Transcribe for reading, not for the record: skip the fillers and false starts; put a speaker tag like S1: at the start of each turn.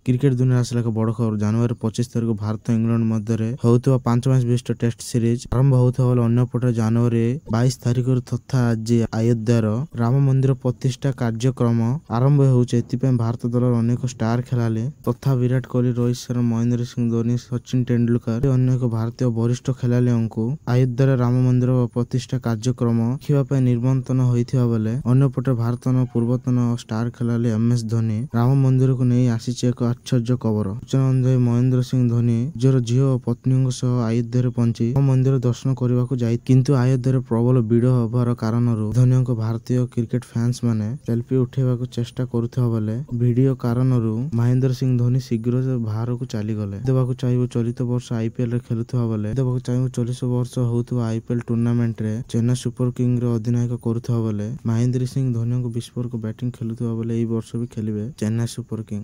S1: Cricket दुनिया आसला एक बड़ खबर जनवरी 25 तारिख भारत इंग्लैंड मध्य होता 5 मैच विशिष्ट टेस्ट सीरीज आरंभ होता अंपटे जनवरी 22 तारिख तथा आज अयोध्यार राम मंदिर प्रतिष्ठा कार्यक्रम आरंभ होउछे। भारत दल अनेक स्टार खेलाड़ी तथा विराट कोहली, रोहित शर्मा, महेंद्र सिंह धोनी, सचिन तेंदुलकर अनेक भारतीय वरिष्ठ खेलाड़ी अयोध्यार राम मंदिर प्रतिष्ठा कार्यक्रम देखा निमंत्रण होता बेले अंपटे भारत पूर्वतन स्टार खेलाड़ी MS धोनी राम मंदिर को नहीं आसी एक आश्चर्य खबर। सूचना अनुसार महेंद्र सिंह धोनी निजर झील और पत्नी अयोध्या पहुंची मंदिर दर्शन करने को जाए, किंतु अयोध्या प्रबल भिड़ होबार कारण धोनी भारतीय क्रिकेट फैंस माने सेल्फी उठेबा चेष्टा करुवा बेले भिडियो कारण महेंद्र सिंह धोनी शीघ्र बाहर को चलीगले। देवाक चाहिए चलित वर्ष IPL खेलुवा बेले देवाक चाहिए 40 वर्ष होता IPL टूर्नामेंट रे चेन्नई सुपर किंग अधिनायक करुवा बेले महेंद्र सिंह धोनी विस्फोरक बैटिंग खेलुवा बेले वर्ष भी खेलिबे चेन्नई सुपर किंग।